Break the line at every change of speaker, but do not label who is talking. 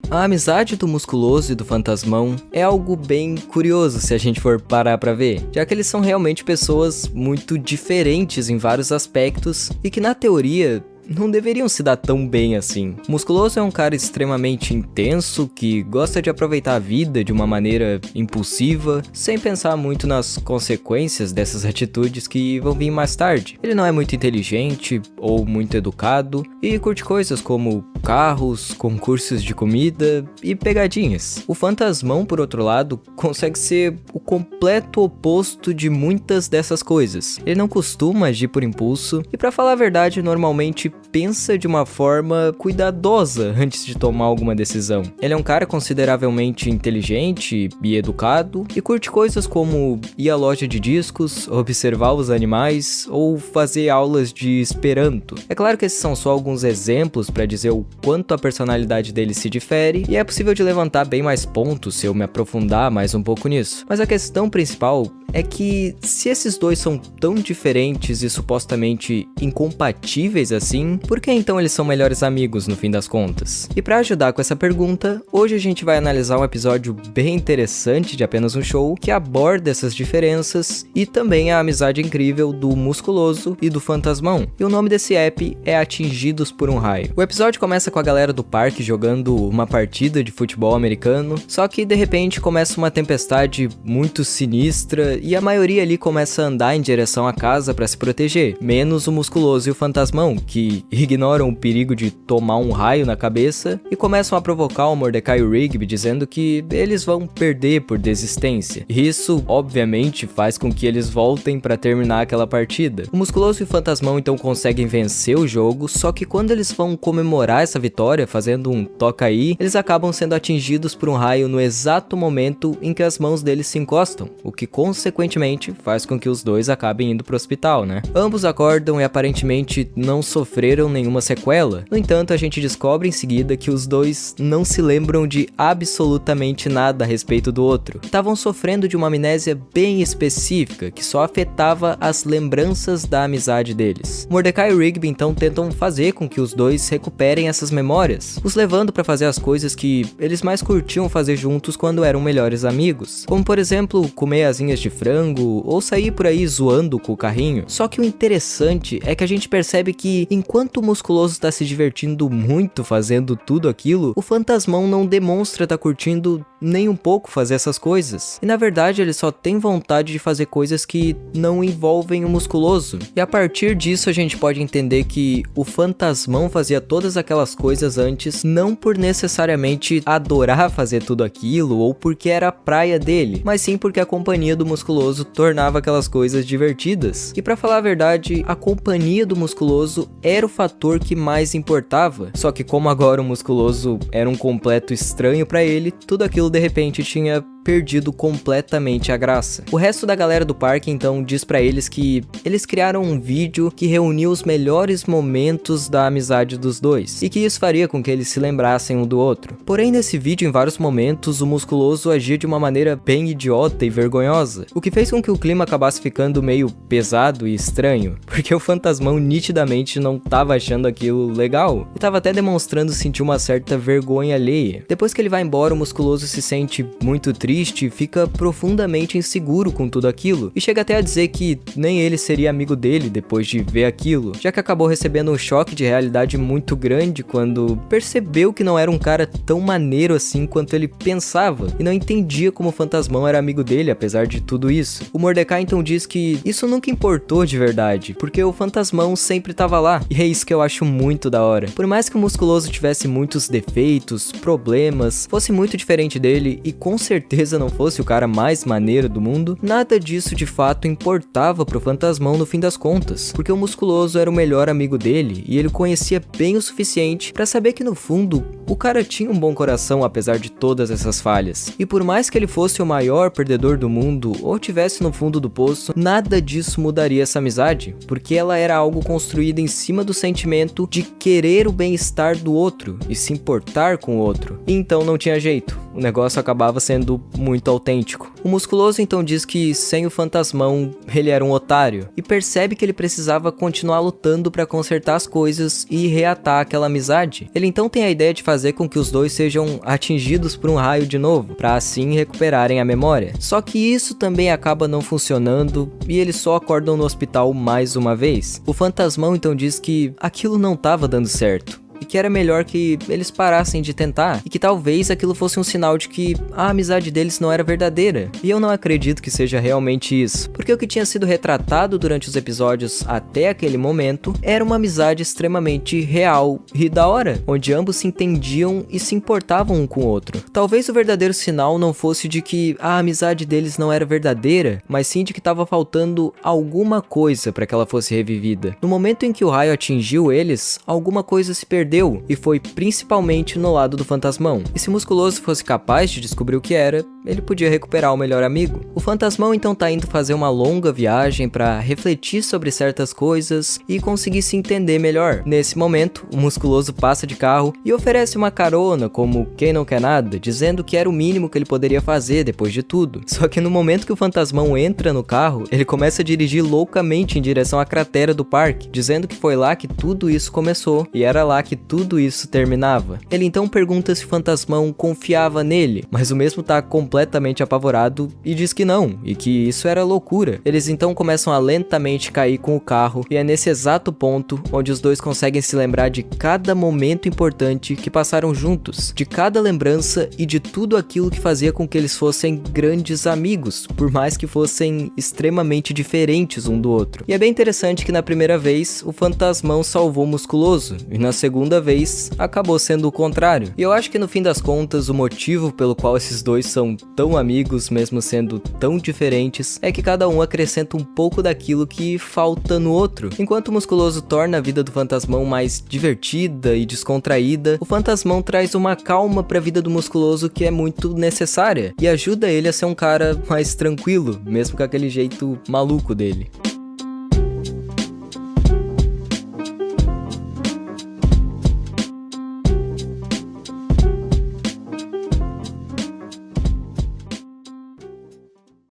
A amizade do Musculoso e do Fantasmão é algo bem curioso se a gente for parar pra ver, já que eles são realmente pessoas muito diferentes em vários aspectos e que na teoria não deveriam se dar tão bem assim. O Musculoso é um cara extremamente intenso, que gosta de aproveitar a vida de uma maneira impulsiva, sem pensar muito nas consequências dessas atitudes que vão vir mais tarde. Ele não é muito inteligente ou muito educado e curte coisas como carros, concursos de comida e pegadinhas. O Fantasmão, por outro lado, consegue ser o completo oposto de muitas dessas coisas. Ele não costuma agir por impulso e, pra falar a verdade, normalmente pensa de uma forma cuidadosa antes de tomar alguma decisão. Ele é um cara consideravelmente inteligente e educado e curte coisas como ir à loja de discos, observar os animais ou fazer aulas de Esperanto. É claro que esses são só alguns exemplos para dizer o quanto a personalidade dele se difere e é possível de levantar bem mais pontos se eu me aprofundar mais um pouco nisso. Mas a questão principal é que se esses dois são tão diferentes e supostamente incompatíveis assim, por que então eles são melhores amigos no fim das contas? E para ajudar com essa pergunta, hoje a gente vai analisar um episódio bem interessante de Apenas um Show que aborda essas diferenças e também a amizade incrível do Musculoso e do Fantasmão. E o nome desse app é Atingidos por um Raio. O episódio começa com a galera do parque jogando uma partida de futebol americano, só que de repente começa uma tempestade muito sinistra e a maioria ali começa a andar em direção à casa para se proteger, menos o Musculoso e o Fantasmão, que ignoram o perigo de tomar um raio na cabeça e começam a provocar o Mordecai e o Rigby dizendo que eles vão perder por desistência. E isso, obviamente, faz com que eles voltem para terminar aquela partida. O Musculoso e o Fantasmão então conseguem vencer o jogo, só que quando eles vão comemorar essa vitória, fazendo um toca aí, eles acabam sendo atingidos por um raio no exato momento em que as mãos deles se encostam, o que consequentemente faz com que os dois acabem indo pro hospital, né? Ambos acordam e aparentemente não sofreram nenhuma sequela. No entanto, a gente descobre em seguida que os dois não se lembram de absolutamente nada a respeito do outro. Estavam sofrendo de uma amnésia bem específica, que só afetava as lembranças da amizade deles. Mordecai e Rigby então tentam fazer com que os dois recuperem essas memórias, os levando para fazer as coisas que eles mais curtiam fazer juntos quando eram melhores amigos, como por exemplo, comer asinhas de frango ou sair por aí zoando com o carrinho. Só que o interessante é que a gente percebe que enquanto o Musculoso está se divertindo muito fazendo tudo aquilo, o Fantasmão não demonstra estar curtindo nem um pouco fazer essas coisas. E na verdade ele só tem vontade de fazer coisas que não envolvem o Musculoso. E a partir disso a gente pode entender que o Fantasmão fazia todas aquelas coisas antes não por necessariamente adorar fazer tudo aquilo ou porque era a praia dele, mas sim porque a companhia do Musculoso tornava aquelas coisas divertidas. E pra falar a verdade, a companhia do Musculoso era o fator que mais importava. Só que como agora o Musculoso era um completo estranho pra ele, tudo aquilo de repente tinha perdido completamente a graça. O resto da galera do parque então diz pra eles que eles criaram um vídeo que reuniu os melhores momentos da amizade dos dois e que isso faria com que eles se lembrassem um do outro. Porém, nesse vídeo, em vários momentos, o Musculoso agia de uma maneira bem idiota e vergonhosa, o que fez com que o clima acabasse ficando meio pesado e estranho, porque o Fantasmão nitidamente não tava achando aquilo legal e tava até demonstrando sentir uma certa vergonha alheia. Depois que ele vai embora, o Musculoso se sente muito triste, fica profundamente inseguro com tudo aquilo e chega até a dizer que nem ele seria amigo dele depois de ver aquilo, já que acabou recebendo um choque de realidade muito grande quando percebeu que não era um cara tão maneiro assim quanto ele pensava e não entendia como o Fantasmão era amigo dele apesar de tudo isso. O Mordecai então diz que isso nunca importou de verdade, porque o Fantasmão sempre tava lá, e é isso que eu acho muito da hora. Por mais que o Musculoso tivesse muitos defeitos, problemas, fosse muito diferente dele e com certeza não fosse o cara mais maneiro do mundo, nada disso de fato importava pro Fantasmão no fim das contas, porque o Musculoso era o melhor amigo dele e ele conhecia bem o suficiente pra saber que no fundo o cara tinha um bom coração apesar de todas essas falhas. E por mais que ele fosse o maior perdedor do mundo ou tivesse no fundo do poço, nada disso mudaria essa amizade, porque ela era algo construído em cima do sentimento de querer o bem-estar do outro e se importar com o outro. E então não tinha jeito. o negócio acabava sendo muito autêntico. O Musculoso então diz que sem o Fantasmão ele era um otário e percebe que ele precisava continuar lutando para consertar as coisas e reatar aquela amizade. Ele então tem a ideia de fazer com que os dois sejam atingidos por um raio de novo, para assim recuperarem a memória. Só que isso também acaba não funcionando e eles só acordam no hospital mais uma vez. O Fantasmão então diz que aquilo não estava dando certo e que era melhor que eles parassem de tentar, e que talvez aquilo fosse um sinal de que a amizade deles não era verdadeira. E eu não acredito que seja realmente isso, porque o que tinha sido retratado durante os episódios até aquele momento era uma amizade extremamente real e da hora, onde ambos se entendiam e se importavam um com o outro. Talvez o verdadeiro sinal não fosse de que a amizade deles não era verdadeira, mas sim de que estava faltando alguma coisa para que ela fosse revivida. No momento em que o raio atingiu eles, alguma coisa se perdeu, e foi principalmente no lado do Fantasmão. E se o Musculoso fosse capaz de descobrir o que era, ele podia recuperar o melhor amigo. O Fantasmão então tá indo fazer uma longa viagem para refletir sobre certas coisas e conseguir se entender melhor. Nesse momento, o Musculoso passa de carro e oferece uma carona como quem não quer nada, dizendo que era o mínimo que ele poderia fazer depois de tudo. Só que no momento que o Fantasmão entra no carro, ele começa a dirigir loucamente em direção à cratera do parque, dizendo que foi lá que tudo isso começou e era lá que tudo isso terminava. Ele então pergunta se o Fantasmão confiava nele, mas o mesmo tá completamente apavorado e diz que não, e que isso era loucura. Eles então começam a lentamente cair com o carro, e é nesse exato ponto onde os dois conseguem se lembrar de cada momento importante que passaram juntos, de cada lembrança e de tudo aquilo que fazia com que eles fossem grandes amigos, por mais que fossem extremamente diferentes um do outro. E é bem interessante que na primeira vez o Fantasmão salvou o Musculoso, e na segunda vez acabou sendo o contrário. E eu acho que no fim das contas o motivo pelo qual esses dois são tão amigos, mesmo sendo tão diferentes, é que cada um acrescenta um pouco daquilo que falta no outro. Enquanto o Musculoso torna a vida do Fantasmão mais divertida e descontraída, o Fantasmão traz uma calma pra vida do Musculoso que é muito necessária e ajuda ele a ser um cara mais tranquilo, mesmo com aquele jeito maluco dele.